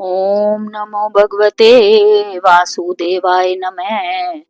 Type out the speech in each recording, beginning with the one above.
ओम नमो भगवते वासुदेवाय नमः।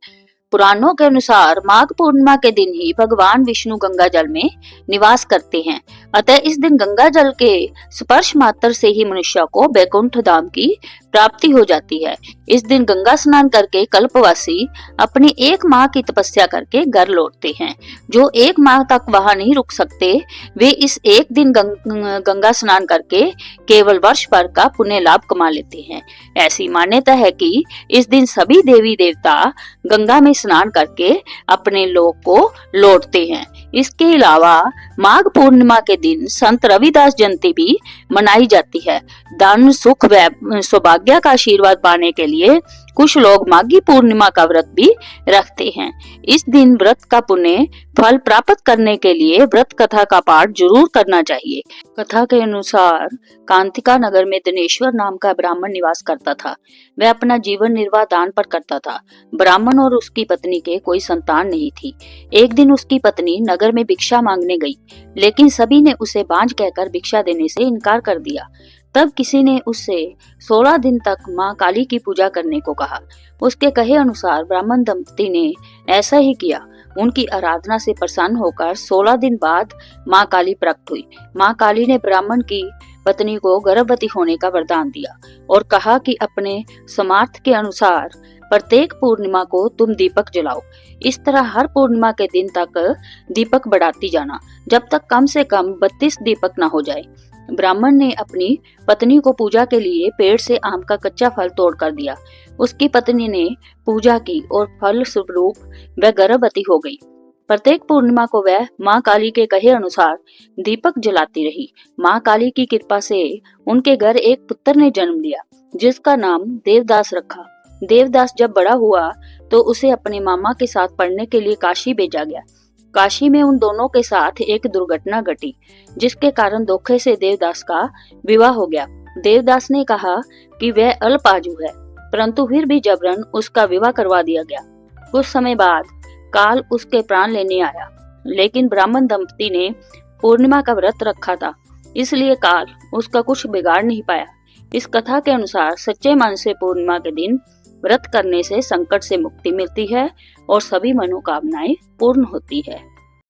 पुराणों के अनुसार माघ पूर्णिमा के दिन ही भगवान विष्णु गंगा जल में निवास करते हैं। अतः इस दिन गंगा जल के स्पर्श मात्र से ही मनुष्य को वैकुंठ धाम की प्राप्ति हो जाती है। इस दिन गंगा स्नान करके कल्पवासी अपनी एक माह की तपस्या करके घर लौटते हैं। जो एक माह तक वहां नहीं रुक सकते, वे इस एक दिन गंगा स्नान करके केवल वर्ष भर का पुण्य लाभ कमा लेते हैं। ऐसी मान्यता है कि इस दिन सभी देवी देवता गंगा में स्नान करके अपने लोक को लौटते हैं। इसके अलावा माघ पूर्णिमा के दिन संत रविदास जयंती भी मनाई जाती है। धन सुख व सौभाग्य का आशीर्वाद पाने के लिए कुछ लोग माघी पूर्णिमा का व्रत भी रखते हैं। इस दिन व्रत का पुण्य फल प्राप्त करने के लिए व्रत कथा का पाठ जरूर करना चाहिए। कथा के अनुसार कांतिका नगर में दिनेश्वर नाम का ब्राह्मण निवास करता था। वह अपना जीवन निर्वाह दान पर करता था। ब्राह्मण और उसकी पत्नी के कोई संतान नहीं थी। एक दिन उसकी पत्नी नगर में भिक्षा मांगने गई, लेकिन सभी ने उसे बांझ कहकर भिक्षा देने से इनकार कर दिया। तब किसी ने उससे 16 दिन तक माँ काली की पूजा करने को कहा। उसके कहे अनुसार ब्राह्मण दंपति ने ऐसा ही किया। उनकी आराधना से प्रसन्न होकर 16 दिन बाद माँ काली प्रकट हुई। माँ काली ने ब्राह्मण की पत्नी को गर्भवती होने का वरदान दिया और कहा कि अपने सामर्थ्य के अनुसार प्रत्येक पूर्णिमा को तुम दीपक जलाओ। इस तरह हर पूर्णिमा के दिन तक दीपक बढ़ाती जाना, जब तक कम से कम 32 दीपक न हो जाए। ब्राह्मण ने अपनी पत्नी को पूजा के लिए पेड़ से आम का कच्चा फल तोड़ कर दिया। उसकी पत्नी ने पूजा की और फल स्वरूप वह गर्भवती हो गई। प्रत्येक पूर्णिमा को वह माँ काली के कहे अनुसार दीपक जलाती रही। माँ काली की कृपा से उनके घर एक पुत्र ने जन्म लिया, जिसका नाम देवदास रखा। देवदास जब बड़ा हुआ तो उसे अपने मामा के साथ पढ़ने के लिए काशी भेजा गया। काशी में उन दोनों के साथ एक दुर्घटना घटी, जिसके कारण धोखे से देवदास का विवाह हो गया। देवदास ने कहा कि वह अल्पाजु है, परंतु फिर भी जबरन उसका विवाह करवा दिया गया। कुछ समय बाद काल उसके प्राण लेने आया, लेकिन ब्राह्मण दंपति ने पूर्णिमा का व्रत रखा था, इसलिए काल उसका कुछ बिगाड़ नहीं पाया। इस कथा के अनुसार सच्चे मन से पूर्णिमा के दिन व्रत करने से संकट से मुक्ति मिलती है और सभी मनोकामनाएं पूर्ण होती है।